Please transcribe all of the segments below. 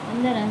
अंदर है।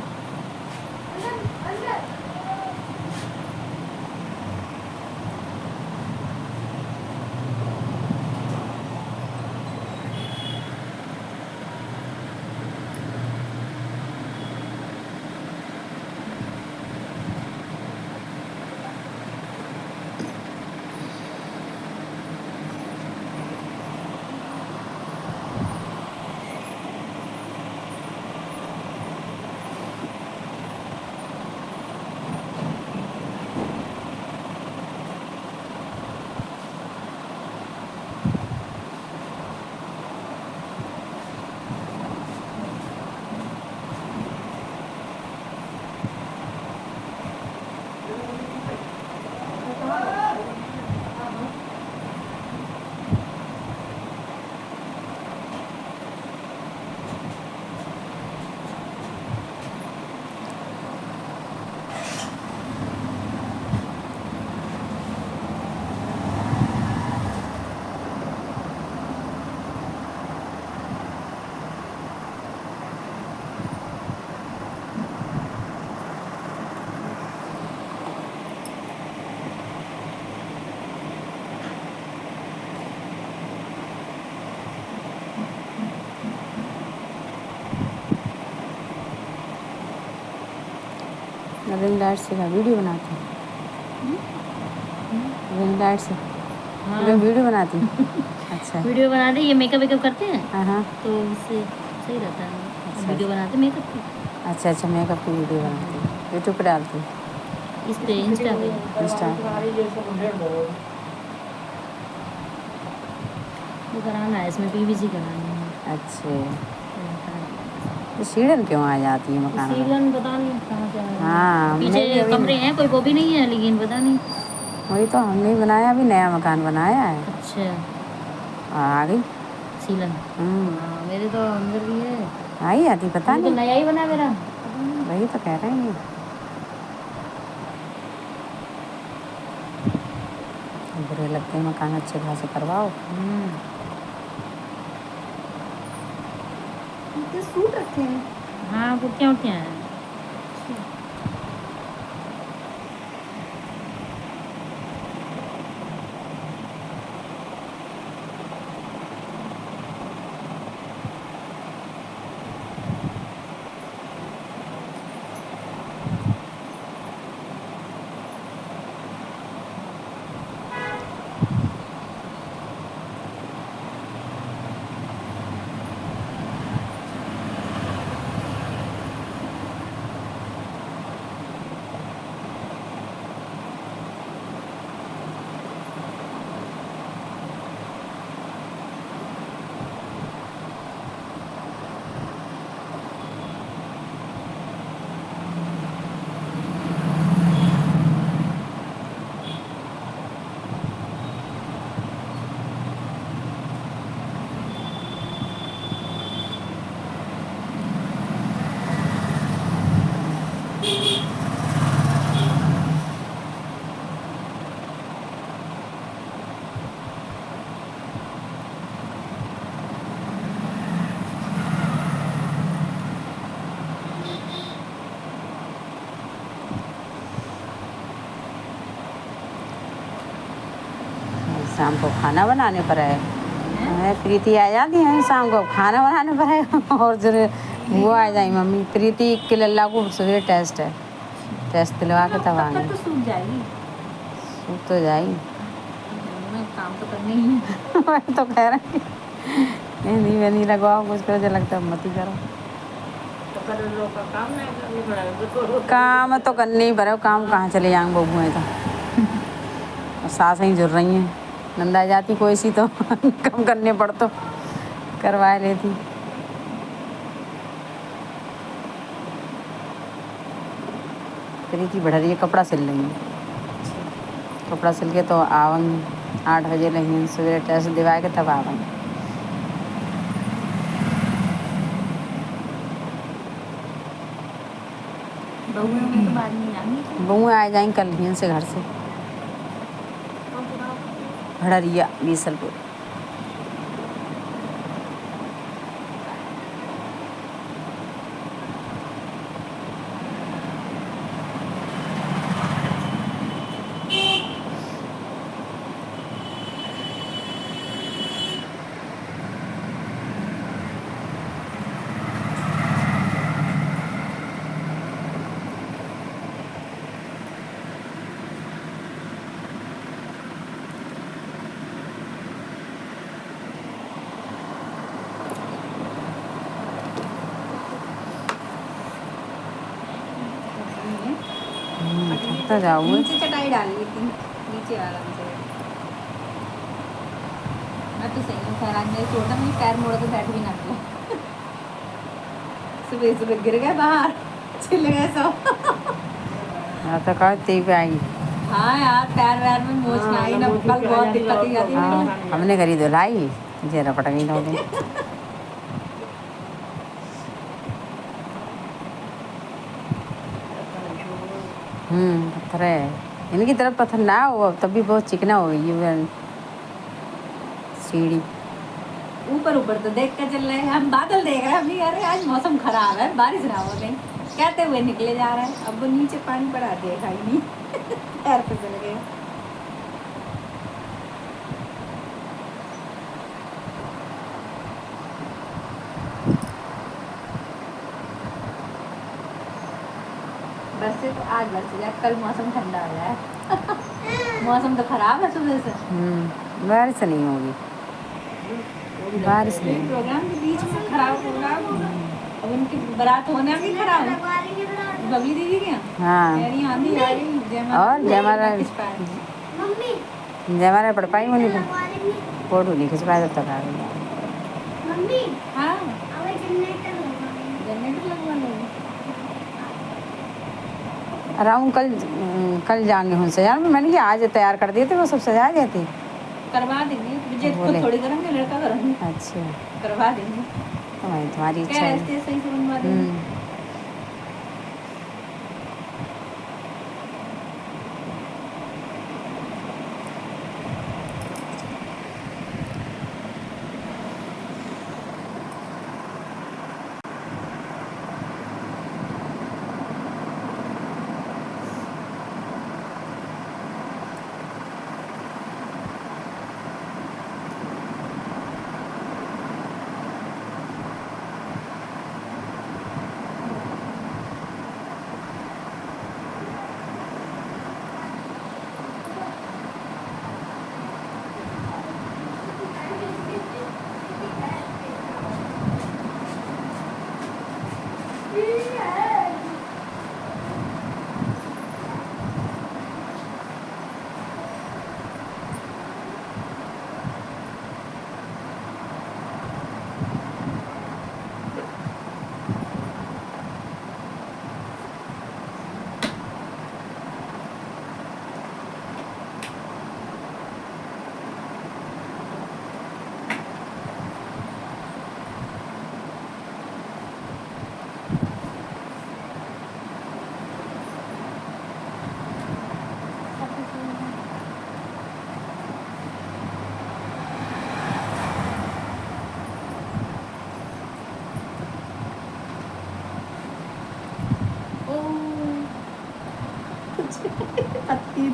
Ring light से वीडियो बनाती हूँ। रिंग लाइट से वीडियो बनाती हूँ। अच्छा वीडियो बनाते ये मेकअप वेकअप करते हैं। हाँ तो उससे सही रहता है। अच्छा, वीडियो बनाते मेकअप की। अच्छा मेकअप की वीडियो बनाती हूँ, यूट्यूब पे डालती हूँ। इस पे इंस्टा पे वो कराना है, इसमें पीवीसी करानी है। अच्छे तो सीढ़न क्यों आ जाती है मकान में? सीलन पता नहीं कहाँ से आ रही है। हाँ पीछे कमरे हैं, कोई वो भी नहीं है, लेकिन पता नहीं। वही तो हमने बनाया, अभी नया मकान बनाया है। अच्छा आ गई सीलन। हाँ मेरे तो अंदर भी है। आई आती पता नहीं, नहीं। तो नया ही बना मेरा। वही तो कह रहे हैं, बुरे लगते हैं मकान अच्छे खासे करवाओ। सूट रखे हैं। हाँ कुर्तियाँ उठियाँ हैं। शाम को खाना बनाने पर है। प्रीति आ जाती है शाम को खाना बनाने पर है। और जो वो आ जाए मम्मी प्रीति के लल्ला को सवेरे टेस्ट है, टेस्ट दिलवा के तब आएंगे। तो सूख जाएगी। सूख तो जाएगी, काम तो करनी ही है। मैं तो कह रही मेहंदी वेहंदी लगवाओ कुछ करो, जो लगता है मत ही करो। काम तो करने ही पड़े, काम कहाँ चले जाएंगे बबू है तो सास ही जुड़ रही हैं। नंदा जाती कोई सी तो कम करने पड़ तो करवा लेती। प्रीति बढ़ रही है, कपड़ा सिल रही है। कपड़ा सिल के तो आवेंगे 8 बजे लेंगे, सवेरे टेस्ट दिवा के तब आवेंगे। बहू आ जाएंगे कल ही से घर से। भड़रिया बीसलपुर। तो जाऊंगी। नीचे चटाई डाल ली थी, नीचे वाला भी सही। मैं तो सही हूँ खैर, आज मेरे छोटा मैं पैर मोड़ा तो बैठ भी ना गया। सुबह सुबह गिर गए बाहर, छिल गए सब। हाँ तो कहो ती पे आई। हाँ यार, पैर वैर में मोच ना आई ना, कल बहुत दिक्कत ही आती हाँ है। हमने करी धुलाई, जरा पट गई दो दिन। पत्थर है इनकी तरफ, पत्थर ना हो अब तब भी बहुत चिकना हो गई है सीढ़ी। ऊपर ऊपर तो देख कर चल रहे हैं हम, बादल देख रहे हैं हम, यार आज मौसम खराब है, बारिश ना हो गई कहते हुए निकले जा रहे हैं। अब वो नीचे पानी पड़ा, देखा ही नहीं। पैर फिसल गए। बरसे तो आज बरस जाए, कल मौसम ठंडा हो जाए। मौसम तो खराब है सुबह से। बारिश नहीं होगी, बारिश नहीं। प्रोग्राम के बीच में खराब प्रोग्राम, अब उनकी बारात होना भी खराब। बबली दीदी के हाँ आंधी आ गई। और जयमाला मम्मी जयमाला पढ़ पाई होनी तो फोटो नहीं खिंच पाया, तब तक आ गई। मम्मी हाँ जनरेटर लगवा लो। अराउंड कल जाएंगे हूँ सजान में, मैंने कि आज तैयार कर दिए थे, वो सब सजा दिए थे। करवा देंगे, मुझे तो बोले। थोड़ी करेंगे, लड़का करेंगे। अच्छा करवा देंगे, तुम्हारी इच्छा क्या है। ऐसे सही से बनवा देंगे। पत्ती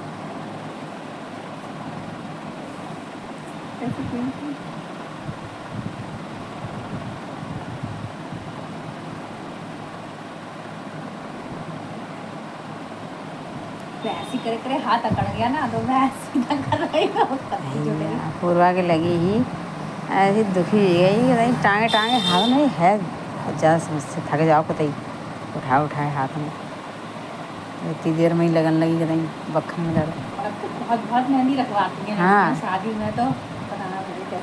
ऐसे क्यों? वैसी करे करे हाथ अकड़ गया ना, तो मैं सीधा कर रही हूँ। पूर्वा के लगी ही ऐसी दुखी गई, नहीं टांगे टांगे हाथ में है, ज़्यादा समझ थक जाओ कतई उठाए हाथ में, इतनी देर में ही लगन लगी कि नहीं बखन में लड़। बहुत बहुत मेहंदी रखवाती हैं हाँ शादी में, तो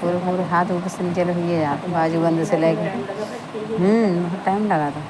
पूरे पूरे हाथ ऊपर से नीचे हुए जाते, बाजूबंद से लेके। बहुत टाइम लगा था।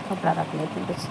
कपड़ा रख लेती कुछ।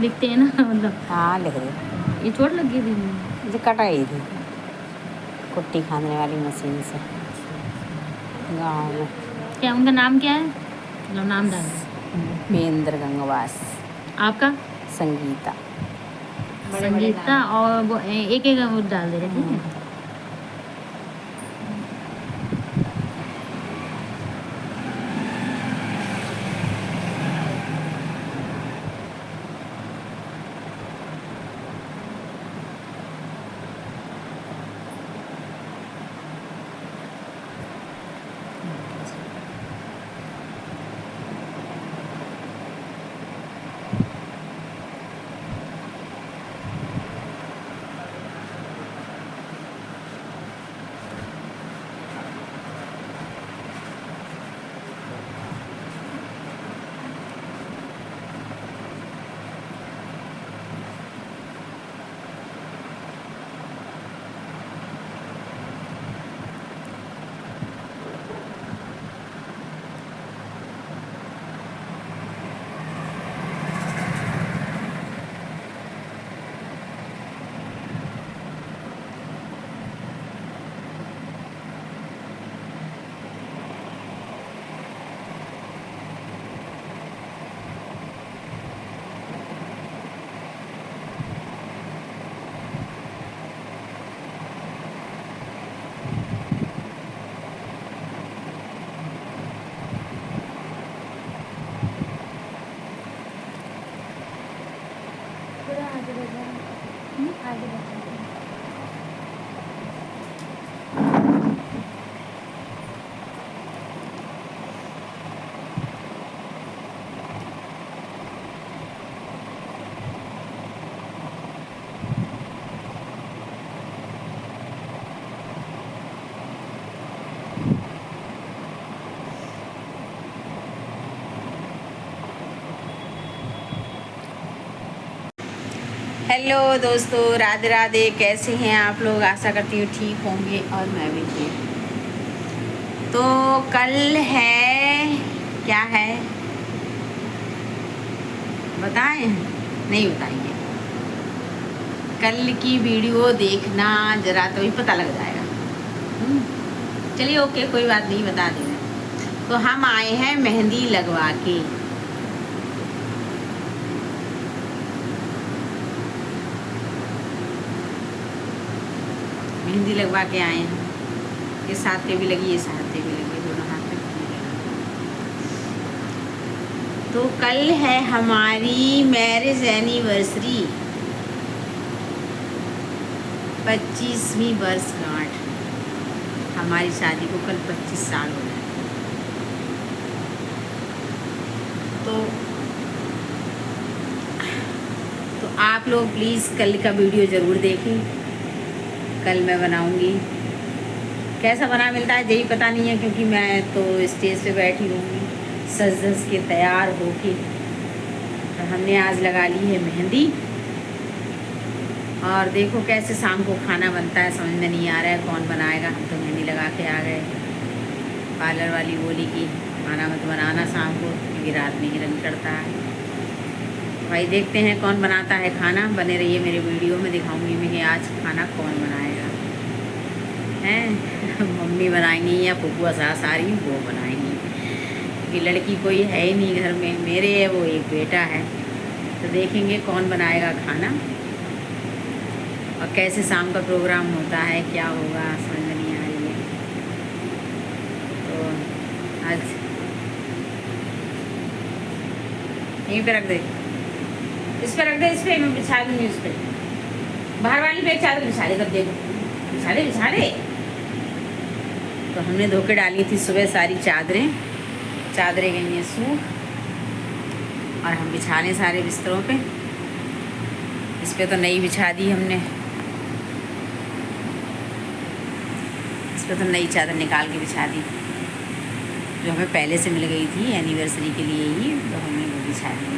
लिखते हैं ना मतलब। हाँ लिख दे। ये चोट लगी थी मुझे कटाई थी कुट्टी खाने वाली मशीन से गाँव में। क्या उनका नाम क्या है? मतलब नाम डाल। उपेंद्र गंगवास। आपका? संगीता। संगीता। और वो एक एक वो डाल दे रहे, ठीक है। हेलो दोस्तों, राधे राधे। कैसे हैं आप लोग? आशा करती हूँ ठीक होंगे और मैं भी ठीक। तो कल है, क्या है बताएं? नहीं बताएंगे। कल की वीडियो देखना जरा, तो ही पता लग जाएगा। चलिए ओके, कोई बात नहीं, बता देंगे। तो हम आए हैं मेहंदी लगवा के। मेहंदी लगवा के आए हैं। ये साथ पे भी लगी, ये साथ पे भी लगी, दोनों हाथ में। तो कल है हमारी मैरिज एनिवर्सरी, 25वीं वर्षगांठ। हमारी शादी को कल 25 साल हो गए। तो आप लोग प्लीज़ कल का वीडियो ज़रूर देखें। कल मैं बनाऊंगी कैसा बना मिलता है यही पता नहीं है, क्योंकि मैं तो स्टेज पे बैठी हूँ सज धज के तैयार होके। और हमने आज लगा ली है मेहंदी, और देखो कैसे शाम को खाना बनता है, समझ में नहीं आ रहा है कौन बनाएगा। हम तो मेहंदी लगा के आ गए। पार्लर वाली बोली कि खाना मत बनाना शाम को, क्योंकि रात में ही रंग चढ़ता है। भाई देखते हैं कौन बनाता है खाना। बने रहिए मेरे वीडियो में, दिखाऊंगी मैं कि आज खाना कौन बनाएगा। हैं मम्मी बनाएंगी या फुफुआ सास आ रही वो बनाएंगी, क्योंकि लड़की कोई है ही नहीं घर में। मेरे है वो एक बेटा है, तो देखेंगे कौन बनाएगा खाना और कैसे शाम का प्रोग्राम होता है, क्या होगा समझ में नहीं आ रही है। तो आज यहीं पे रख दे, इस पे रख दे, इस पे मैं बिछा दूँगी, उस पर बाहर वाली पे चादर बिछा दे। तब देखो बिछा दे। तो हमने धो के डाली थी सुबह सारी चादरें गई हैं सूख, और हम बिछा लें सारे बिस्तरों पे। इस पे तो नई बिछा दी हमने, इस पे तो नई चादर निकाल के बिछा दी, जो हमें पहले से मिल गई थी एनिवर्सरी के लिए ही, तो हमने वो बिछा दी।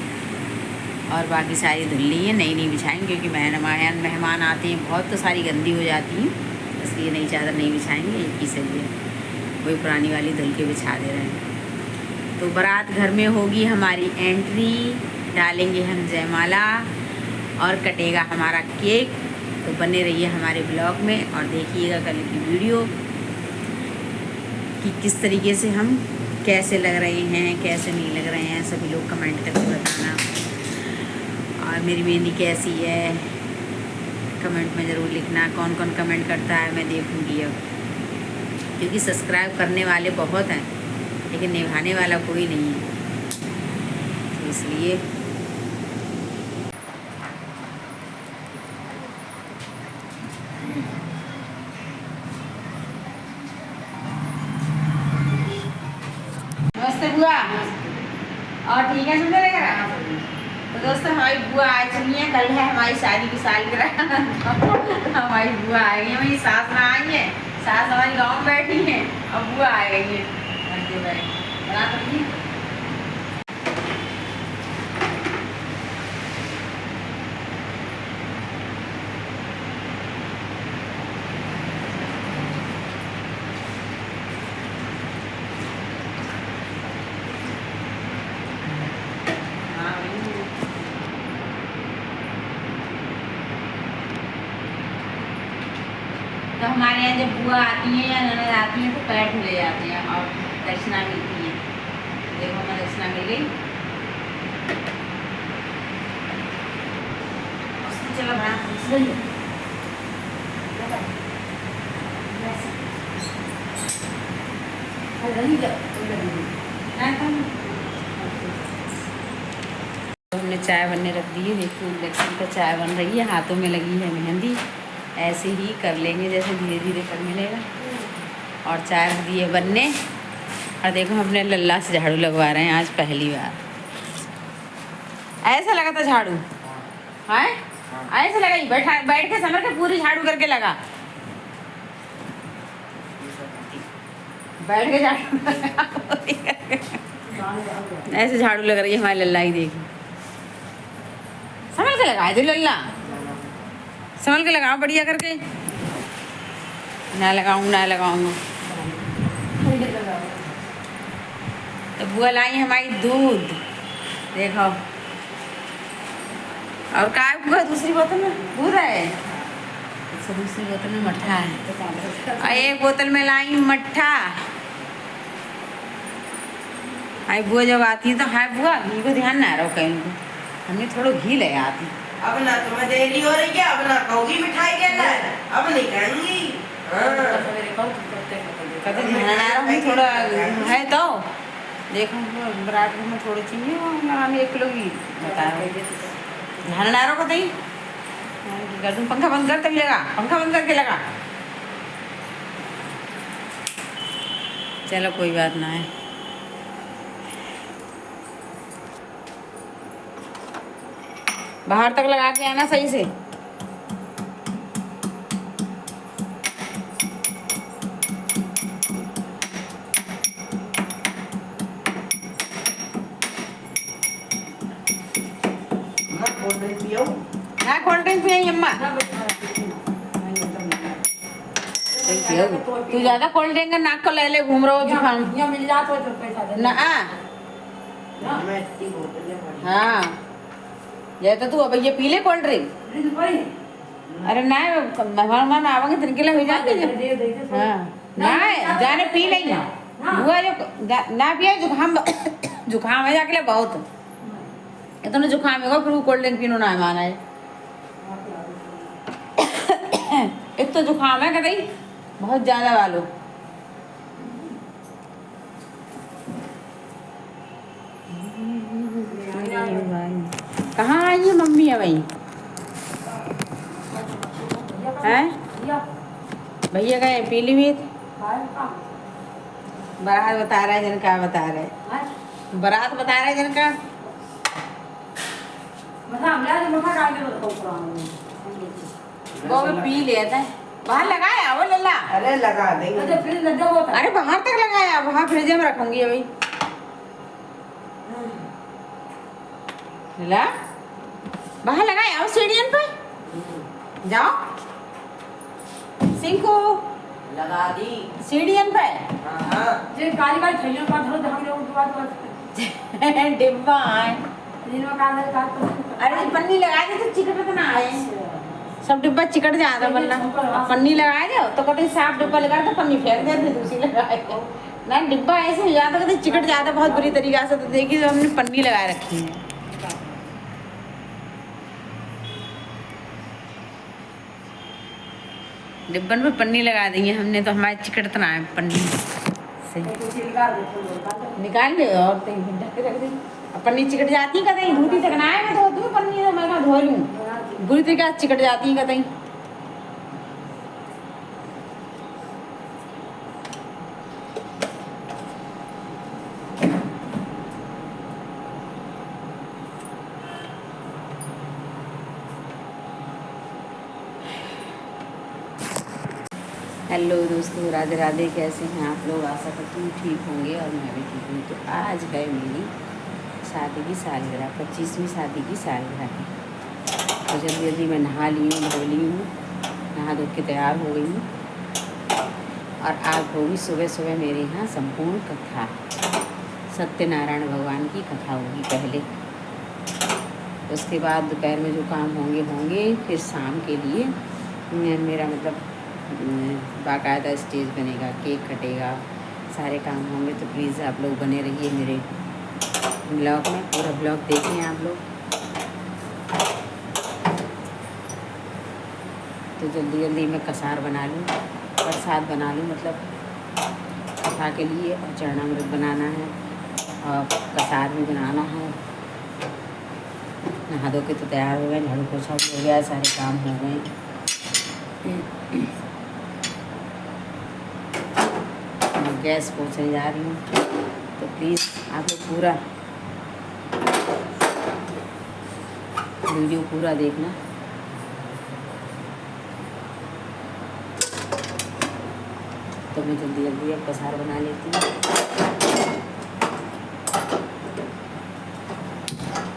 और बाकी सारी धुल ली है, नई नहीं बिछाएंगे, क्योंकि मेहमान आते हैं बहुत, तो सारी गंदी हो जाती हैं, इसलिए नई चादर नहीं बिछाएंगे। एक ही सही है, वही पुरानी वाली धुल के बिछा दे रहे हैं। तो बारात घर में होगी हमारी एंट्री, डालेंगे हम जयमाला और कटेगा हमारा केक। तो बने रहिए हमारे ब्लॉग में और देखिएगा कल की वीडियो कि किस तरीके से हम कैसे लग रहे हैं, कैसे नहीं लग रहे हैं। सभी लोग कमेंट करके बताना, और मेरी मेहंदी कैसी है कमेंट में ज़रूर लिखना। कौन कौन कमेंट करता है मैं देखूँगी अब, क्योंकि सब्सक्राइब करने वाले बहुत हैं लेकिन निभाने वाला कोई नहीं है, तो इसलिए नमस्ते बुआ। और ठीक है सुन रहेगा। तो दोस्तों हमारी बुआ आ चुकी है, कल है हमारी शादी की सालगिरह। हमारी बुआ आ गई है, मेरी सास ना आई है, सास हमारी गाँव में बैठी है, अब बुआ आ गई है। बना तो नहीं तो हमारे यहाँ जब बुआ आती हैं या ननद आती हैं तो पैर धुले जाते हैं और दक्षिणा मिलती है। देखो हमें दक्षिणा मिल गई। चलो हमने चाय बनने रख दी है। देखिए इंडक्शन पर चाय बन रही है, हाथों में लगी है मेहंदी। ऐसे ही कर लेंगे जैसे धीरे धीरे करने लगेगा। और चाय रख दी है बनने, और देखो हम अपने लल्ला से झाड़ू लगवा रहे हैं आज पहली बार। ऐसा लगा था झाड़ू, है ऐसे लगा, बैठ के समझ के पूरी झाड़ू करके लगा, बैठ के झाड़ू ऐसे झाड़ू लग रही है हमारी लल्ला ही। देखी संभल के लगाए थे लल्ला, संभल के लगाओ बढ़िया करके। ना लगाऊंगा। तो बुआ लाई हमारी दूध, देखो। और का बुआ दूसरी बोतल में दूध है, दूसरी बोतल में मट्ठा है, और एक बोतल में लाई मट्ठा। हाय बुआ जब आती है तो हाय बुआ घी को ध्यान ना रहो कहीं को, हमने थोड़ा घी ले आती। अब ना तुम्हें देरी हो रही है, अब ना कहोगी मिठाई के ला, अब नहीं खाएंगी। कहते ध्यान ना रहो थोड़ा है तो देखो बरात में थोड़ी चीनी हम 1 किलो की बता रहे ध्यान ना रहो कहीं कर दूँ। पंखा बंद कर तभी लगा, पंखा बंद करके लगा। चलो कोई बात ना है। बाहर तक लगा के आना सही से। हाँ कोल्ड ड्रिंक पियई अम्मा तू ज्यादा कोल्ड ड्रिंक नाक को ले ले घूम रहो जुकाम मिल जाता है तो पैसा दे ना मैं इतनी बोतलें भरी। हाँ ये तो तू अब ये पी ले कोल्ड ड्रिंक अरे ना मेहमान आवेंगे तो इनके लिए हो जाते हाँ ना जाने पी नहीं हुआ जो ना पिया जुकाम जुकाम है जाके लिए बहुत इतना जुकाम होगा फिर वो कोल्ड ड्रिंक पीनो ना माना है एक तो जुकाम है कहीं बहुत ज्यादा वालों कहाँ आई है मम्मी है वही हैं भैया गए पीलीभीत बारात बता रहा है जन का बता रहे बारात बता रहे जन का वो भी पी लेता है बाहर लगाया वो लल्ला अरे लगा देंगे। अरे बाहर तक लगाया वहाँ फ्रिज में रखूंगी अभी लल्ला बाहर लगाया वो सीढ़ियन पे जाओ सिंकू लगा दी। सीढ़ियन पे हाँ डिब्बा है अरे पन्नी लगा दी तो चिकट तो ना आए सब डिब्बा चिकट जाता वरना पन्नी लगा दो तो कभी साफ डिब्बा लगा तो पन्नी फेंक देते दूसरी लगा के ना डिब्बा ऐसे हो जाता कभी चिकट जाता बहुत बुरी तरीका से तो देखिए हमने पन्नी लगा रखी है डिब्बन पे पन्नी लगा देंगे हमने तो हमारे चिकट तो ना है पन्नी सही निकाल ले और ढक के रख देंगे अब पन्नी चिकट जाती है कहीं धोती तक ना है मैं धो दूँ पन्नी तो मैं कहाँ धो लूँ बुरी तरीके से चिकट जाती है कहीं हेलो दोस्तों राधे राधे कैसे हैं आप लोग आशा करती हूँ ठीक होंगे और मैं भी ठीक हूँ तो आज है मेरी शादी की सालगिरह 25वीं शादी की सालगिरह है तो जल्दी जल्दी मैं नहा ली हूँ धो ली हूँ नहा धो के तैयार हो गई हूँ और आज होगी सुबह सुबह मेरे यहाँ संपूर्ण कथा सत्यनारायण भगवान की कथा होगी पहले उसके बाद दोपहर में जो काम होंगे फिर शाम के लिए मेरा मतलब बाकायदा स्टेज बनेगा केक कटेगा सारे काम होंगे तो प्लीज़ आप लोग बने रहिए मेरे ब्लॉग में पूरा ब्लॉग देखें आप लोग तो जल्दी जल्दी मैं कसार बना लूँ प्रसाद बना लूँ मतलब कथा के लिए और चरणामृत बनाना है और कसार भी बनाना है नहा धो के तो तैयार हो गए झाड़ू पोछा भी हो गया सारे काम हो गए गैस पोछने जा रही हूँ तो प्लीज़ आप लोग पूरा वीडियो पूरा देखना तो मैं जल्दी जल्दी अब कसार बना लेती हूँ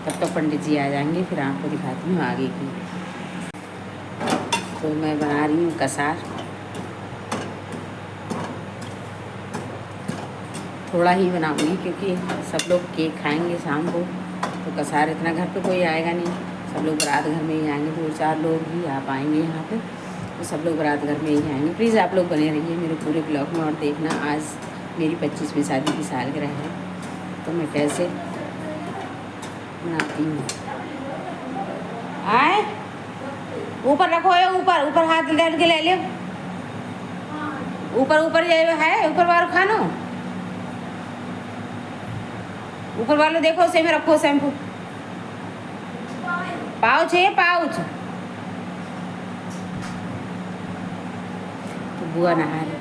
तब तक पंडित जी आ जाएंगे फिर आपको दिखाती हूँ आगे की तो मैं बना रही हूँ कसार थोड़ा ही बनाऊंगी क्योंकि सब लोग केक खाएंगे शाम को तो कसार इतना घर पे कोई आएगा नहीं सब लोग बारात घर में ही आएंगे 2-4 लोग ही आ पाएंगे यहाँ पे तो सब लोग बारात घर में ही आएंगे प्लीज़ आप लोग बने रहिए मेरे पूरे ब्लॉग में और देखना आज मेरी 25वीं शादी की सालगिरह है तो मैं कैसे बनाती हूँ आए ऊपर रखो या ऊपर ऊपर हाथ डाल के ले लो ऊपर ये है ऊपर वाला खानो ऊपर वाले देखो उसे में रखो शैम्पू पाउच है पाउच तो बुआ नहा रही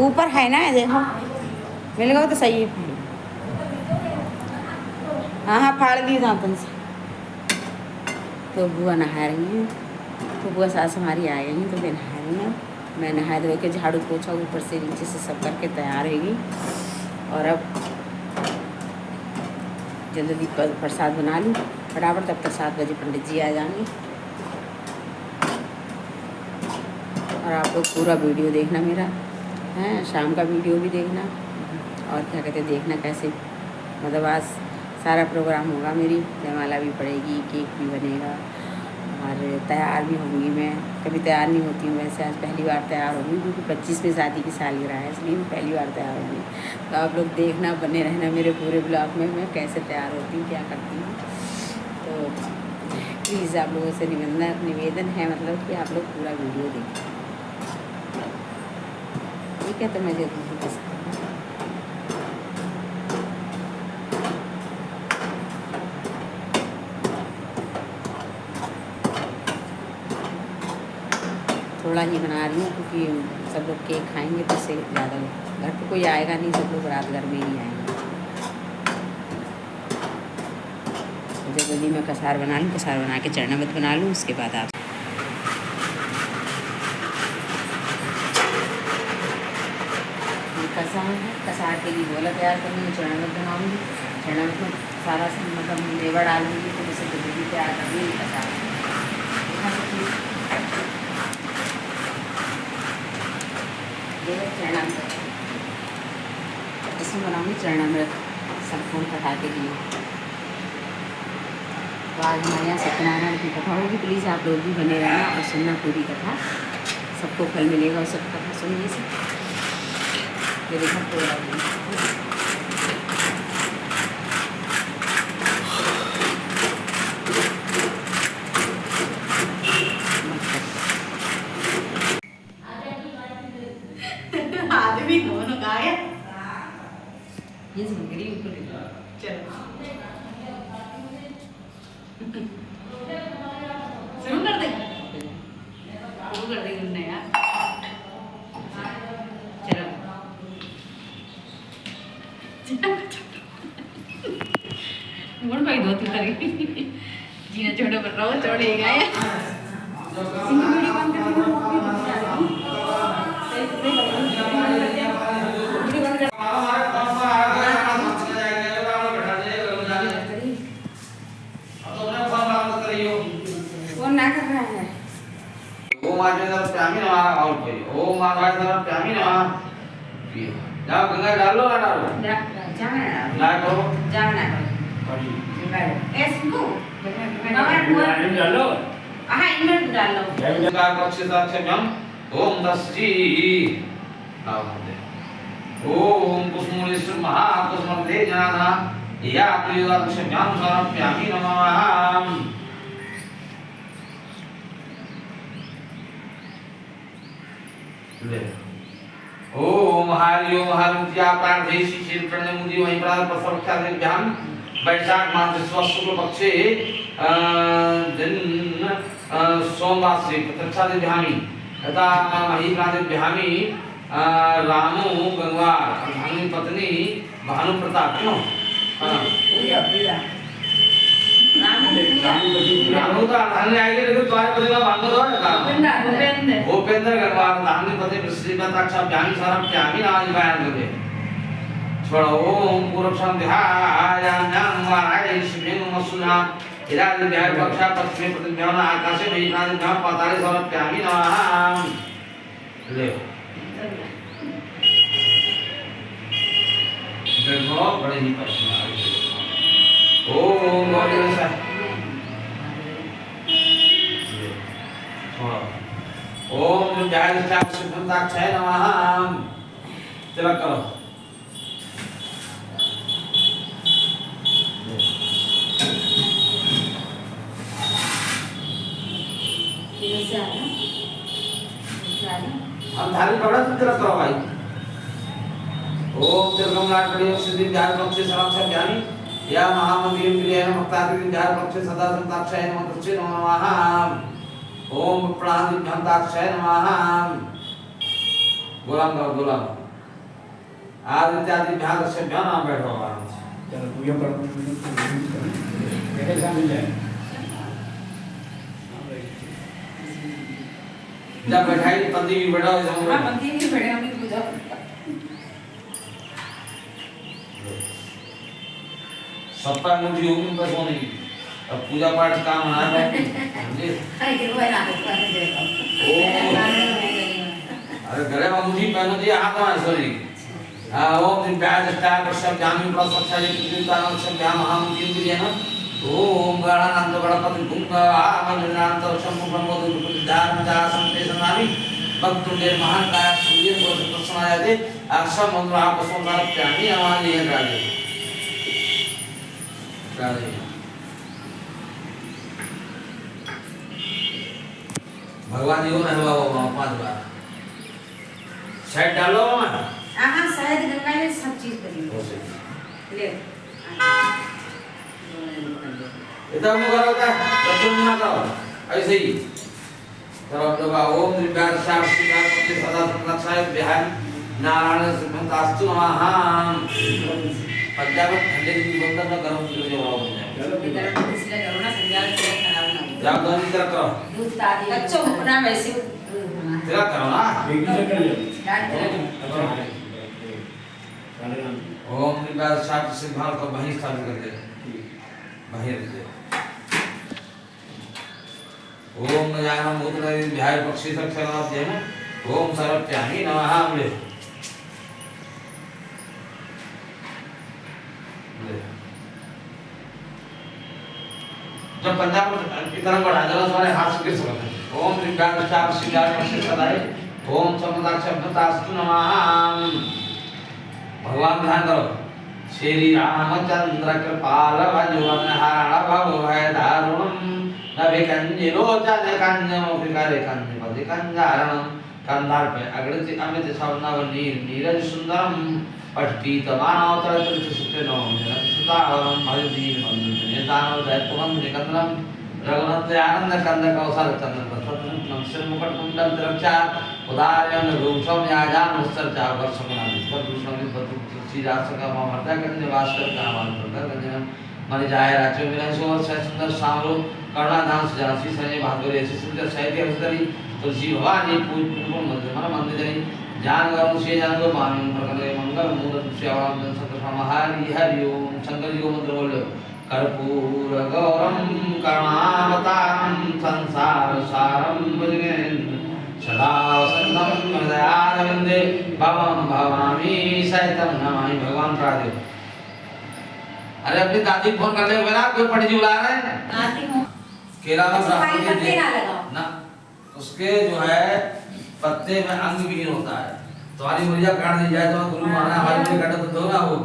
ऊपर है ना देखो मिल गया तो सही है हाँ फाड़ दी दांतन से तो बुआ नहा रही हैं तो बुआ सास हमारी आ गई हैं तो मैं नहा रही हूँ मैं नहा धो के झाड़ू पोछा ऊपर से नीचे से सब करके तैयार होगी और अब जल्दी प्रसाद बना लूँ फटाफट, तब तक 7 बजे पंडित जी आ जाएंगे। और आप लोग पूरा वीडियो देखना मेरा है, शाम का वीडियो भी देखना, और क्या कहते हैं देखना कैसे मतलब आज सारा प्रोग्राम होगा। मेरी जयमाला भी पड़ेगी, केक भी बनेगा और तैयार भी होंगी। मैं कभी तैयार नहीं होती हूँ वैसे, आज पहली बार तैयार होंगी क्योंकि 25वीं शादी की सालगिरह है, इसलिए मैं पहली बार तैयार होंगी। तो आप लोग देखना, बने रहना मेरे पूरे ब्लॉग में मैं कैसे तैयार होती हूँ, क्या करती हूँ। तो प्लीज़ आप लोगों से निवेदन है मतलब कि आप लोग पूरा वीडियो देखें, ठीक है। तो मैं जल्दी बस थोड़ा ही बना रही हूँ क्योंकि सब लोग केक खाएंगे तो इससे ज़्यादा घर पे कोई आएगा नहीं, सब लोग रात घर में ही आएंगे। तो जल्दी मैं कसार बना लूँ, कसार बना के चरणामृत बना लूँ, उसके बाद आप कसार है, कसार के लिए गोला तैयार करूँगी, चरणामृत बनाऊँगी, चरणामृत में सारा मतलब मेवा डालूँगी, तो जैसे जल्दी तैयार करूँगी कसार। चरणामृत इसमें बनाऊँगी चरणामृत संपूर्ण कथा के लिए। तो आज हमारे यहाँ सत्यनारायण की कथा होगी, प्लीज़ आप लोग भी बने रहना और सुनना पूरी कथा, सबको फल मिलेगा और सब कथा सुनने से। ये देखा पूरा आदमी दोनों गाया ये सुन गई ऊपर चलो शुरू कर दे, शुरू कर दे गुन्ने यार। चलो मोड़ भाई दो तू करी जीना छोड़ो पर रहो छोड़े गए वीडियो बंद वो ना कर रहा है। ओम आज तरफ प्यामी ना और कोई ओम आज तरफ प्यामी ना जाओ गंगा डालो ना डालो ना करो जाना ऐसे को बाबा डालो हाँ इनमें डाल लो। गंगा पक्षिताक्षम्यम ओम दस्जी ओम कुसुमलेश्वर महाकुसुमर्धे ज्ञाना या प्रियदाक्षम्यम समर्पयामि नमः। ओम हरि ओम हरिया प्रार्थेशि शील प्रणमुदि वहीं प्रार प्रसवख्या दिव्याम वैशाख मास शुक्ल पक्षे दिन सोमवार से प्रत्यक्षा दिव्यामी तथा महिला दिव्यामी रामो गंगवार भानु पत्नी भानु प्रताप क्यों रामू का धान्य आएंगे लेकिन तुम्हारे पति का भानु तो है भूपेंद्र गंगवार धान्य पति श्रीमताक्षा ज्ञानी सारा ज्ञानी नाम बयान करते छोड़ो ओम पूर्व संध्यायाम ज्ञान वाराय शिवेन मसुना इराद विहार पक्षा पश्चिम प्रतिज्ञान आकाशे वैनाद ज्ञान पाताले सारा ज्ञानी नाम ले देखो बड़े ही प्रश्न ओम गणेश ओम जय स्टार सिद्धाक्षाय नमः तिलक करो हम थाली पकड़ा तो तिलक करो भाई। ओम तिलकमलाट प्रयोग सिद्धि ध्यान पक्षे सराक्षर ज्ञानी या महामंदिर प्रिय मुक्तादि ध्यान पक्षे सदा संताक्षय नमः तस्मै नमः। ओम प्राणि भंताक्षय नमः। गोलाम करो गोलाम आदि आदि ध्यान से ध्यान बैठो आराम से चलो पूजा करो कैसे मिल जाए जब बैठाई पंदी भी बैठाओ हां पंदी भी बैठे हम पूजा सप्पा मुझे होगी पर सोनी अब पूजा पाठ काम होना है समझे अरे गले में मुझे पहनो दिया हाथ में सॉरी ओम दिन प्याज स्टार वर्षम जामी प्लस अच्छा ये दिन तारा वर्षम जाम हम दिन दिए ना ओम गणानंद गणपति गुंगा आमंत्रणांत वर्षम ब्रह्मोद धार दासम तेजनामी भक्तुंडे महाकाय सूर्य को प्रसन्नाय दे अक्षम मंत्र आप सुंदर प्यानी आवाज ये गाले गाले भगवान जी को नहलाओ 5 बार साइड डालो मत हाँ शायद गंगा में सब चीज करी ले इतना मुझे करो क्या तुम ना करो ऐसे ही करो लोग ओम दिव्यार शास्त्री का पति सदा संरक्षाय बिहार नारायण सुखंतास्तु नमः पंजाब ठंडे की बंदर ना गरम की जो हो जाए इधर इसलिए करो ना संज्ञा से खराब ना हो जाओ दोनों तरफ करो दूध ताजी बच्चों को ना वैसे तेरा करो ना ओम दिव्यार शास्त्री से भाव को वहीं स्थापित कर दे बाहर दे ओम ज्ञानम मुद्रा ध्याय पक्षी सक्षराप जय ओम सर्वप्यामी नमः बोले जब पंजाब की तरफ बढ़ा जरा तुम्हारे हाथ से गिर सकते ओम त्रिकाल चार सिद्धार्थ पक्षी सदाए ओम समदाक्षब्दतास्तु नमः भगवान ध्यान करो श्री रामचंद्र कृपाल भजवन हरण भव भय दारुणम नभि कंजिलोचन कंजमोपिकारे कंजपति कंजारणम कंधार पे अग्रति अमित सवनव नीर नीरज सुंदरम पट्टीत मानवतर सुते नो जनक सुतावरम भजदीन मंदिर नेतानो दैत्यवम निकंदरम रघुनाथ आनंद कंद कौशल चंद्र प्रसन्न नमस्ते मुकुट कुंडल तिरक्षा उदारयन रूपम याजान मुस्तरचा वर्षमना विश्वभूषण बतु श्रीरास का ममता कंज वास्कर का मान प्रकर कंजन मन जाय राजो विनय सोर सुंदर सामरो करुणा धाम सजासी संजय भागवत ऐसे सुंदर साहित्य हस्तरी तुलसी भवानी पूज पूर्ण मंदिर मन मंदिर जनी जान गरु से जान गो मामी प्रकट मंगल मूर्त सेवाम जन सत समाहारी हरि ओम शंकर जी को मंत्र बोलो कर्पूर गौरम करुणावतारम संसार सारम भजनेन्द्र सदा वसंतम हृदयारविंदे भवम भवामी सहितम नमामि भगवान राधे अरे अपनी दादी फोन कर ले बेटा कोई पंडित जी बुला रहे हैं आती हूं केला में पत्ते ना लगाओ ना उसके जो है पत्ते में अंग विहीन होता है तुम्हारी मुर्जा काट दी जाए तो गुरु माना हमारी मुर्जा काटे तो दो ना वो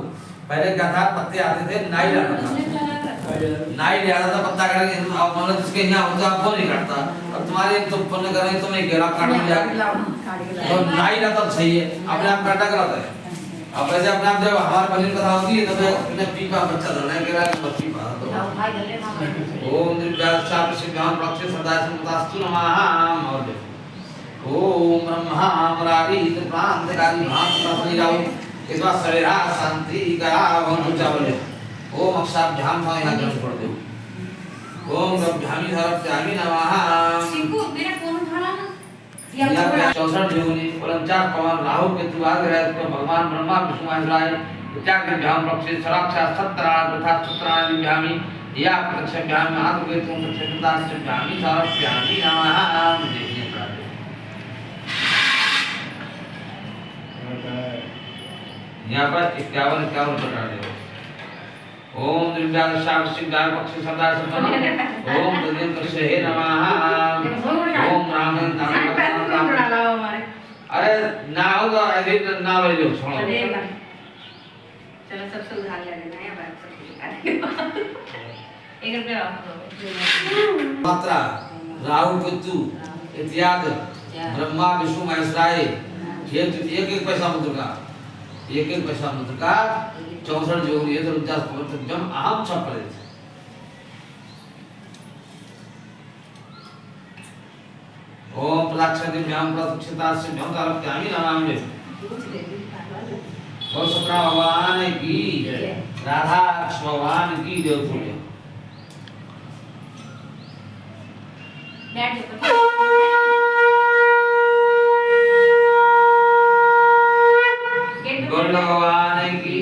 पहले क्या था पत्ते आते थे नाई लाता था नाई ले आता था पत्ता काट के अब मतलब जिसके यहाँ होता है वो नहीं काटता अब तुम्हारे तो पुण्य कर रहे तुम्हें केला काट में जाके तो नाई लाता सही है अपने आप काटा कराता है अब वैसे अपने आप जब हमारे बलिन कथा होती है तो अपने पीपा बच्चा धरना है केला का पीपा तो ओम दिव्यास शास्त्र सिद्धांत प्रक्षे सदा संतास्तु नमः मौर्य ओम ब्रह्मा मुरारी प्रांतकारी भांत तस्मै राव इस बार सवेरा शांति का बहुत ऊंचा बोले ओम अक्षाभ्याम था यहाँ ग्रहण कर दो ओम गभ्यामी धरप्यामी नमः सिंकू मेरा फोन उठाना ना या 64 योनि परंचार पवन राहु केतु आदि रहे तो भगवान ब्रह्मा विष्णु महेश्वराय विचारभ्याम प्रक्षे सराक्षा सत्राण तथा सत्राण दिव्यामी या प्रक्षेभ्याम महात केतु प्रक्षेभ्यामी धरप्यामी नमः देखिए प्रार्थना यहाँ पर 51 प्रकार है ओम दिव्यान शास्त्र सिद्धार पक्षी सदा सपना ओम तदेव से हे नमः ओम राम नाम अरे ना होगा अरे ना ले लो छोड़ो चलो सबसे उधार ले लेना है बात एक रुपया मात्रा राहु केतु इत्यादि ब्रह्मा विष्णु महेश्वराय ये एक पैसा मंत्र का एक पैसा मंत्र का 64 जो ये तो 49 पवित्र जम अहम छप पड़े थे ओम प्रक्षादि व्याम प्रक्षिता से व्याम तारक त्यामी नामामि और सतना भगवान की राधा भगवान की जय बोले बैठ जाओ गरुड़ भगवान की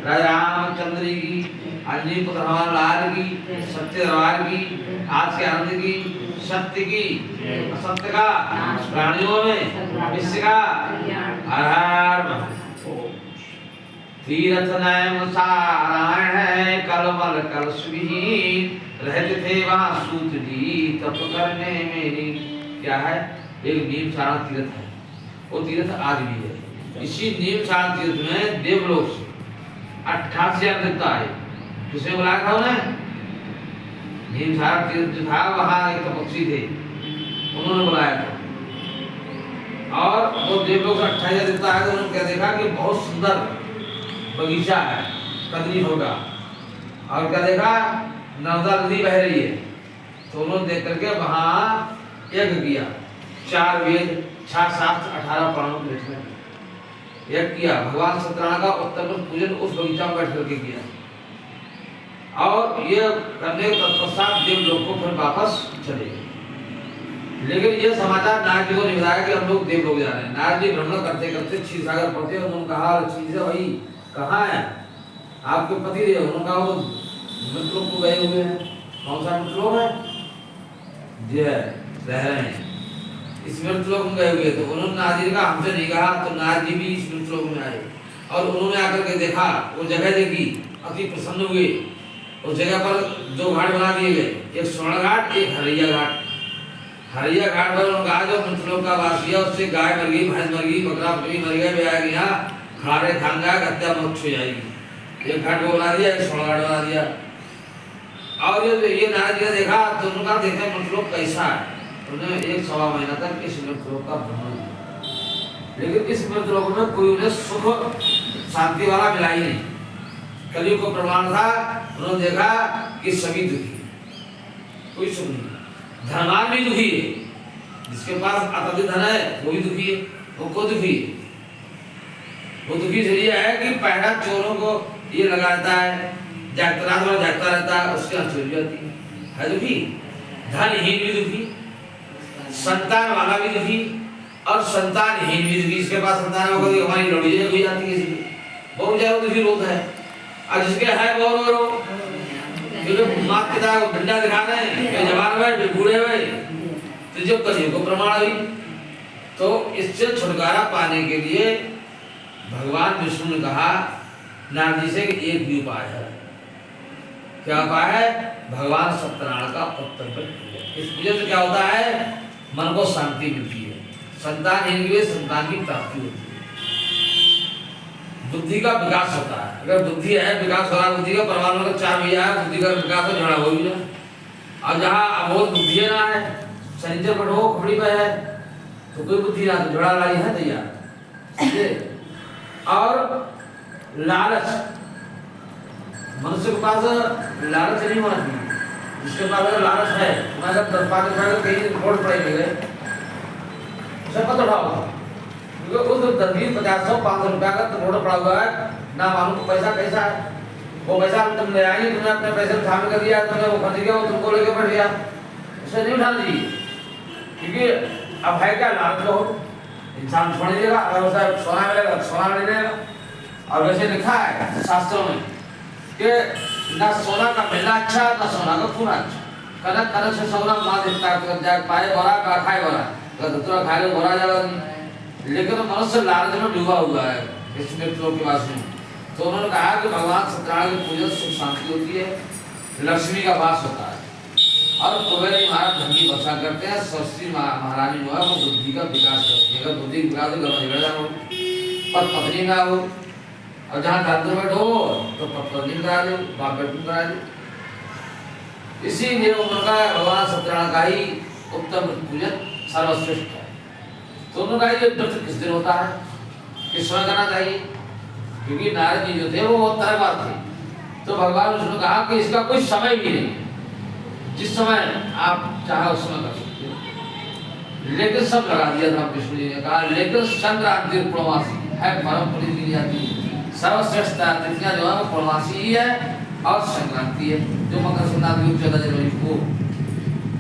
राजा रामचंद्र की अंजनी पुत्र सत्य की, असत्य का, प्राणियों में, विश्व का, हर हर महादेव। तीर्थ नयन सारायण है, कलमल कलश विहीन, रहते थे वहाँ सूत जी तप करने मेरी। क्या है? एक नीम सारा तीर्थ है, वो तीर्थ आज भी है। इसी नीम सारा तीर्थ में देवलोक से 88 देवता आए। किसने बुलाया था उन्हें? नीम सारा तीर्थ जो था वहाँ एक तपस्वी थे, उन्होंने बुलाया था। और वो देवलोक से 28 देवता आए तो उन्होंने क्या देखा कि बहुत सुंदर बगीचा है, कदली होगा। और क्या देखा? नर्मदा नदी बह रही है। तो उन्होंने देख करके वहाँ यज्ञ किया, 4 वेद 6 शास्त्र 18 प्राणों की रचना की, यज्ञ किया। भगवान सत्यनारायण का उत्तर में पूजन उस बगीचा में बैठ करके किया। और ये करने के तत्पश्चात देवलोक को फिर वापस चले गए। लेकिन ये समाचार नारद जी को नहीं बताया कि हम लोग देवलोक जा रहे हैं। नारद जी भ्रमण करते करते क्षीर सागर पहुंचे। उन्होंने कहा, क्षीर से भाई कहाँ है आपके पति देव? उन्होंने कहा वो मृतलोक को गए हुए हैं। कौन सा मृतलोक है? जी है, रह रहे हैं इस मृतलोक में गए हुए। तो उन्होंने नारद जी का हमसे नहीं कहा। तो नारद जी भी इस मृतलोक में आए और उन्होंने आकर के देखा, वो जगह देखी, अति प्रसन्न हुए। उस जगह पर 2 घाट बना दिए गए, एक स्वर्ण घाट, एक हरैया घाट। हरैया घाट पर उन्होंने कहा जो मृतलोक का वासी है उससे गाय मर गई, भैंस मर गई, बकरा मर गया, भी आया गया, खारे खांगा हत्या मोक्ष हो जाएगी। एक घाट को बना दिया, एक स्वर्ण घाट बना दिया। और ये नारद जी ने देखा तो उन्होंने कहा देखा मृतलोक कैसा है। उन्होंने 1-1.25 महीना तक इस मृतलोक का भ्रमण किया, लेकिन इस मृतलोक में कोई उन्हें सुख शांति वाला मिला ही नहीं। कलयुग को प्रमाण था। उन्होंने देखा कि सभी दुखी, कोई सुख नहीं। धनवान भी दुखी है, जिसके पास अत्यधिक धन है वो भी दुखी है। वो को दुखी है? वो दुखी इसलिए है कि पहला चोरों को ये लगाता है, जागता रहता है, उसके यहाँ चोरी होती है दुखी। धनहीन भी दुखी, संतान वाला भी दुखी और संतानहीन भी दुखी। इसके पास संतान होगा तो हमारी लड़ाई हो जाती है, बहुत ज्यादा दुखी रोग है। और जिसके है वो रो क्योंकि माता पिता को डंडा दिखा रहे हैं, जवान हुए, बूढ़े हुए, तो जो कलयुग को प्रमाण हुई। तो इससे छुटकारा पाने के लिए भगवान विष्णु ने कहा नारद जी से कि एक भी उपाय है। क्या उपाय है? भगवान सत्यनारायण का उत्तर। इस पूजन से क्या होता है? मन को शांति मिलती है, संतानहीन के लिए संतान की प्राप्ति होती है, बुद्धि का विकास होता है। अगर बुद्धि है, विकास हो रहा है बुद्धि का, परमात्मा का 4 भैया है, बुद्धि का विकास हो झगड़ा हो भी जाए। और जहाँ अबोध बुद्धि ना है, शनिचर पर हो, खपड़ी पे है, तो कोई बुद्धि ना, तो झगड़ा लाई है तैयार। और लालच, मनुष्य के पास लालच नहीं होना चाहिए। जिसके पास अगर लालच है, अगर 10 रुपए कहीं वोट पड़े गए, उसे पता उठाओ, क्योंकि उस 10-20-50-100-500 रुपया का वोट पड़ा हुआ है, ना मालूम पैसा कैसा है। वो पैसा तुम ले आएंगे, तुमने अपने पैसे शामिल कर दिया, तुमने वो खर्च किया, वो तुमको लेके बैठ गया, उसे नहीं उठाना चाहिए। क्योंकि अब है क्या, लालच हो, इंसान छोड़ देगा। अगर उसे सोना मिलेगा तो सोना ले लेगा। और वैसे लिखा है शास्त्रों में कि ना सोना का मिलना अच्छा, ना सोना का खून अच्छा। कनक कनक से सोना माँ दिखता है, जाए पाए बोरा का खाए बोरा, अगर दूसरा खा ले बोरा जाएगा नहीं। लेकिन मनुष्य लालच में डूबा हुआ है इस मृतलोक के वास में। तो उन्होंने कहा कि भगवान सत्यनारायण की पूजा सुख शांति होती है, लक्ष्मी का वास होता है, और कुबेर महाराज धन की वर्षा करते हैं। सरस्वती महारानी जो है वो बुद्धि का विकास करती है। अगर बुद्धि विकास हो, झगड़ा हो, पर पत्नी ना हो, और जहाँ दादर बैठो तो पत्नी करा दो, बाप बेटू करा दो। इसीलिए उनका भगवान सत्यनारायण का ही उत्तम पूजन सर्वश्रेष्ठ है। तो उन्होंने कहा ये व्रत किस दिन होता है, किस समय करना चाहिए? क्योंकि नारद जी जो थे वो बहुत तरहवार थे। तो भगवान विष्णु ने कहा कि इसका कोई समय भी नहीं, जिस समय आप चाहे उस समय कर सकते हो। लेकिन सब लगा दिया था विष्णु जी ने कहा, लेकिन संक्रांति पूर्णमासी है, परम प्रीति की जाती है। सर्वश्रेष्ठ तिथियां जो है पूर्णमासी ही है और संक्रांति है, जो मकर संक्रांति 14 जनवरी को।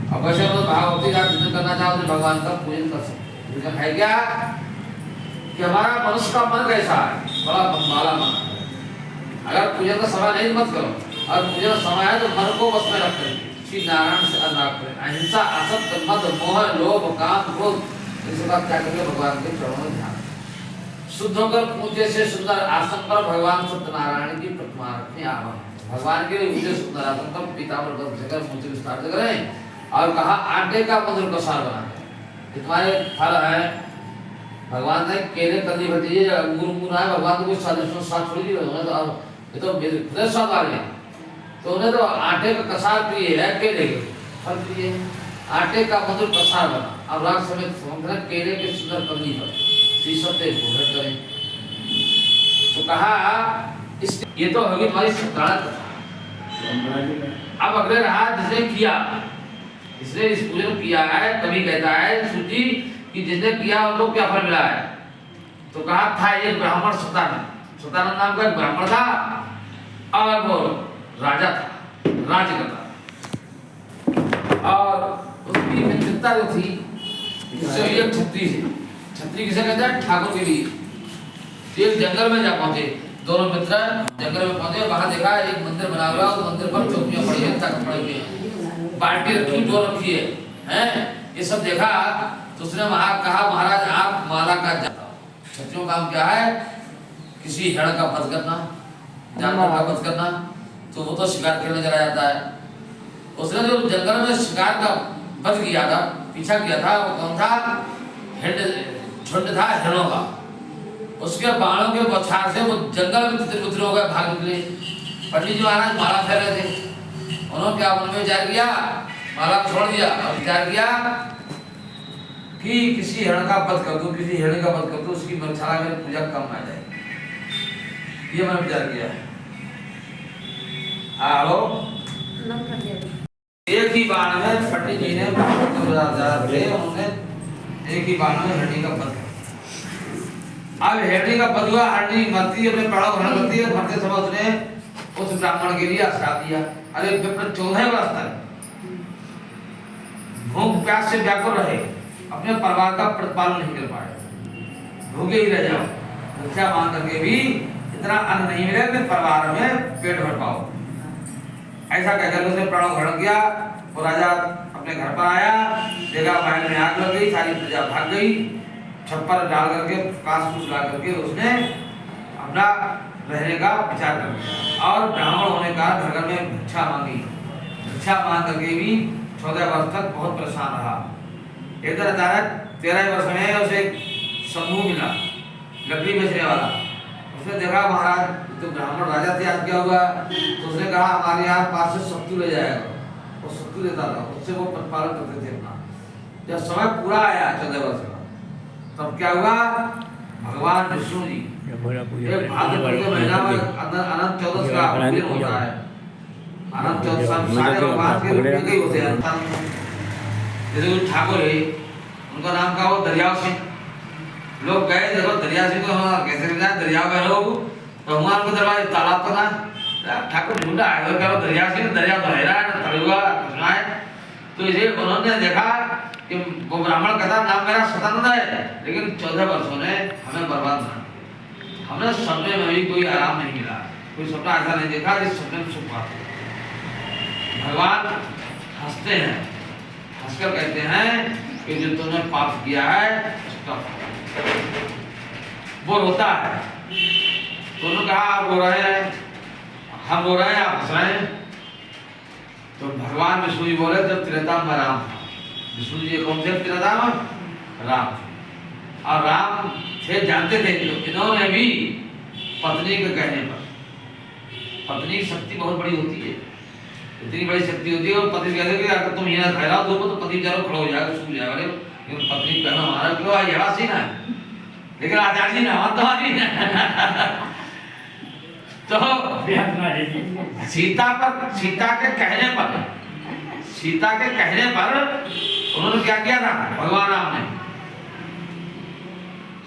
अब वैसे तो भागवती का पूजन करना चाहो तो भगवान का पूजन कर सकते हो। है क्या कि हमारा मनुष्य का मन कैसा है, बड़ा मतवाला मन है। अगर पूजन का समय नहीं मत करो, और पूजन का समय है तो मन को बस में रख करके श्री नारायण से अनुराग करें। अहिंसा, असत्य, मद, मोह, लोभ, काम, क्रोध इस बात क्या करके भगवान के चरणों में ध्यान शुद्ध होकर ऊंचे से सुंदर आसन पर भगवान सत्यनारायण की प्रतिमा रखने आवा। भगवान के लिए ऊंचे सुंदर आसन पर पीताम्बर जगह मूर्ति विस्तार करें और कहा आटे का मधुर कसार बनाए। तुम्हारे फल है, भगवान ने केले कली भतीजे अंगूर है, भगवान को कुछ स्वाद थोड़ी दिया, ये तो मेरे स्वाद आ गए। तो उन्हें तो आटे का कसार प्रिय है, केले के फल प्रिय है, आटे का मधुर कसार बना। अब राग समेत समझना केले के सुंदर कली पर श्री सत्य भोजन करें। तो कहा इस ये तो होगी तुम्हारी सत्यानारायण कथा। अब अगले रहा जिसने किया, इसने इस पूजन किया है, कभी कहता है सूजी कि जिसने किया उनको क्या फल मिला है। तो कहा था एक ब्राह्मण सतानंद, सतानंद नाम का एक ब्राह्मण था और वो राजा था, राज्य करता, और उसकी मित्रता जो थी उससे एक छत्री से, छत्री किसे कहते हैं, ठाकुर के लिए। एक जंगल में जा पहुंचे दोनों मित्र, जंगल में पहुंचे, वहां देखा एक मंदिर बना हुआ, उस मंदिर पर चौकियां पड़ी हैं, तख्त पड़े हुए हैं, बाल्टी रखी, डोर रखी है, हैं? ये सब देखा तो उसने वहां कहा महाराज आप माला का जाता हो। छत्रियों का काम क्या है, किसी हिरण का वध करना, जानवर का वध करना, तो वो तो शिकार खेलने चला जाता है। उसने जो जंगल में शिकार का वध किया था, पीछा किया था, वो कौन था, झुंड था हिरणों का। उसके बाणों के बौछार से वो जंगल में तितर-बितर हो गए, भाग निकले। पंडित जी महाराज माला फेर रहे थे, उन्होंने क्या मन में विचार किया, माला छोड़ दिया और विचार किया कि किसी हिरण का वध कर दूं, किसी हिरण का वध कर दूं, उसकी मरछाला मेरी पूजा कम आ जाएगी, ये मैंने विचार किया है। हेलो, एक ही बाण में पंडित जी ने उन्होंने एक ही बाण में हिरणी का वध। अब हिरणी का वध हुआ, हिरणी मरती है, अपने प्राणों ग्रहण करती है, मरते समय उसने उस ब्राह्मण के लिए आश्रय दिया। अरे विप्र 14 वर्ष तक भूख प्यास से व्याकुल रहे, अपने परिवार का प्रतिपालन नहीं कर पाए, भूखे ही रह जाओ, भिक्षा मांग करके भी इतना अन्न नहीं मिले कि परिवार में पेट भर पाओ। ऐसा कहकर उसने प्राणों ग्रहण किया। वो राजा अपने घर पर आया, देखा महल में आग लग गई, सारी प्रजा भाग गई, छप्पर डाल करके कांस फूस ला करके उसने अपना रहने का विचार कर लिया और ब्राह्मण होने का घर में भिक्षा मांगी। भिक्षा मांग करके भी 14 वर्ष तक बहुत परेशान रहा। इधर अचानक 13 वर्ष में उसे समूह मिला, लकड़ी बेचने वाला। उसने देखा महाराज तो ब्राह्मण राजा थे, आज क्या हुआ, तो उसने कहा हमारे यहाँ पास से सत्तू ले जाएगा। वो सत्तू देता था, उससे वो प्रतिपालन करते थे अपना। जब समय पूरा आया 14 वर्ष का, तब क्या हुआ, भगवान विष्णु जी एक भाद्रपद के महीना में अनंत चतुर्दशी का दिन होता है। अनंत चतुर्दशी सारे भगवान के रूप में ही होते हैं। जैसे कोई ठाकुर है, उनका नाम का वो दरियाव सिंह। लोग गए देखो दरिया सिंह को कैसे मिला, दरियाव में लोग भगवान को दरबार तालाब तो ना, ठाकुर ढूंढा है, तो कहो दरिया सिंह, दरिया तो है ना, तलुआ कृष्णा है। तो इसे उन्होंने देखा कि वो ब्राह्मण कहता नाम मेरा सतानंद है, लेकिन 14 वर्षों ने हमें बर्बाद कर, हमने सपने में भी कोई आराम नहीं मिला, कोई सपना ऐसा नहीं देखा जिस सपने में सुख पाते। भगवान हंसते हैं, हंसकर कहते हैं कि जो तुमने पाप किया है उसका वो रोता है। तो उन्होंने कहा आप रो रहे हैं, हम रो रहे हैं, आप हंस रहे हैं। तो भगवान विष्णु जी बोले जब त्रेता में राम था, विष्णु जी कौन थे त्रेता में, राम, और राम थे जानते थे। तो इन्होंने भी पत्नी के कहने पर, पत्नी की शक्ति बहुत बड़ी होती है, इतनी बड़ी शक्ति होती है, और पति कहते हैं कि अगर तुम यहाँ खैरा दो तो पति चारों खड़ा हो जाएगा, सूख जाएगा। लेकिन पत्नी कहना हमारा क्यों है, यह सीन है, लेकिन आचार्य जी ने हमारा तो सीता पर, सीता के कहने पर, सीता के कहने पर उन्होंने क्या किया था, भगवान राम ने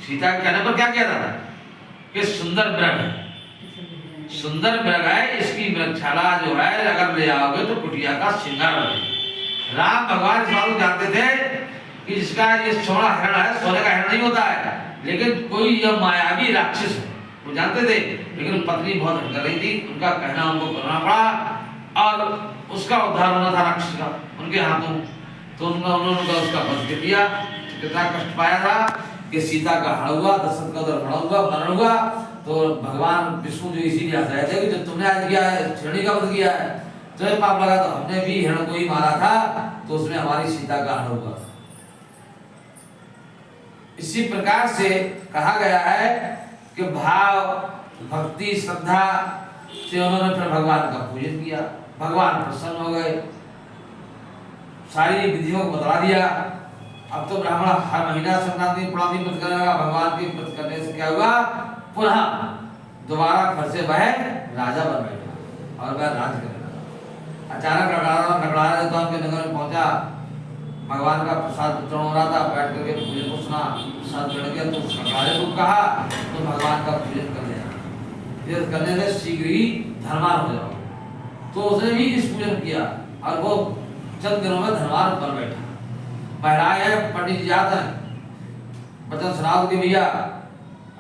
सीता के कहने पर क्या किया था कि सुंदर मृग है, सुंदर मृग है, इसकी मृगशाला जो है अगर ले आओगे तो कुटिया का श्रृंगार बनेगा। राम भगवान इस बात को जानते थे कि इसका ये सोना हिरण है, सोने का हिरण नहीं होता है, लेकिन कोई यह मायावी राक्षस है, वो जानते थे। लेकिन पत्नी बहुत हट कर रही थी, उनका कहना उनको करना पड़ा। और उसका उद्धार होना था राक्षस का उनके हाथों। तो उन्होंने उसका वध कर दिया। कितना कष्ट पाया था कि सीता का हरण हुआ, दशरथ का उधर हरण हुआ, मरण हुआ। तो भगवान विष्णु जो इसीलिए हंस रहे थे कि जब तुमने आज किया है, हिरणी का वध किया है, तुम्हें पाप लगा, तो हमने भी हिरण को ही मारा था, तो उसमें हमारी सीता का हरण हुआ। इसी प्रकार से कहा गया है कि भाव, भक्ति, श्रद्धा से उन्होंने फिर भगवान का पूजन किया। भगवान प्रसन्न हो गए, सारी विधियों को बता दिया। अब तो ब्राह्मण हर महीना संक्रांति पूर्णिमा व्रत करेगा। भगवान के व्रत करने से क्या हुआ, पुनः दोबारा फिर से वह राजा बन बैठा और वह राज करेगा। अचानक नगड़ा तो आपके नगर में पहुंचा, भगवान का प्रसाद वितरण हो रहा था, बैठ करके पूजन को सुना, प्रसाद चढ़ गया तो नगड़ारे को कहा तो भगवान का पूजन कर लिया। ये करने से शीघ्र ही धनवान हो जाओ। तो उसने भी इस पूजन किया और वो चंद दिनों में धनवान बन बैठा। महिलाएं हैं, पंडित जी जाते हैं, वचन सुनाओ कि भैया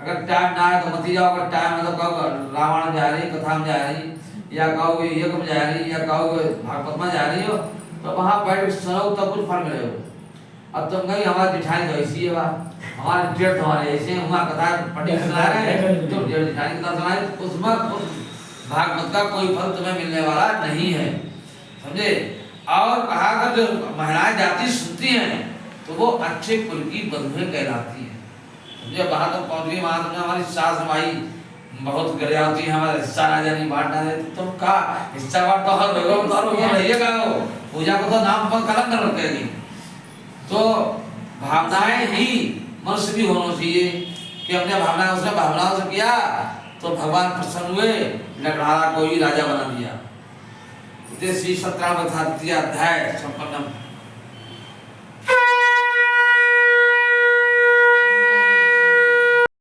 अगर टाइम ना है तो मत ही जाओ, अगर टाइम है तो कहो रामायण जा रही, कथा में जा रही, या कहोगे यज्ञ में जा रही, या कहोगे भागवत में जा रही हो, तो वहां बैठ सुनो तब कुछ फल मिलेगा। अब तुम कहीं हमारी जिठानी तो ऐसी है, हमारे जेठ हमारे ऐसे वहाँ कथा पंडित सुना रहे हैं, तुम जेठ जिठानी कथा सुनाए, उसमें उस भागवत का कोई फल तुम्हें मिलने वाला नहीं है, समझे। और कहा अगर जो महिलाएं जाति सुनती हैं तो वो अच्छे कुल की बंधुएं कहलाती हैं, समझे। वहां तक पहुंच गई, वहां तुमने हमारी सास माई बहुत गरिया होती है, हमारा हिस्सा राजा नहीं बांटना है, तुम का हिस्सा बांट तो हर रहिएगा, पूजा को तो नाम पर कलंक रखेगी। तो भावनाएं ही मनुष्य की होना चाहिए कि अपने भावनाएं, उसने भावनाओं से किया तो भगवान प्रसन्न हुए, लकड़हारा को ही राजा बना दिया। श्री 17 अध्याय संपन्न।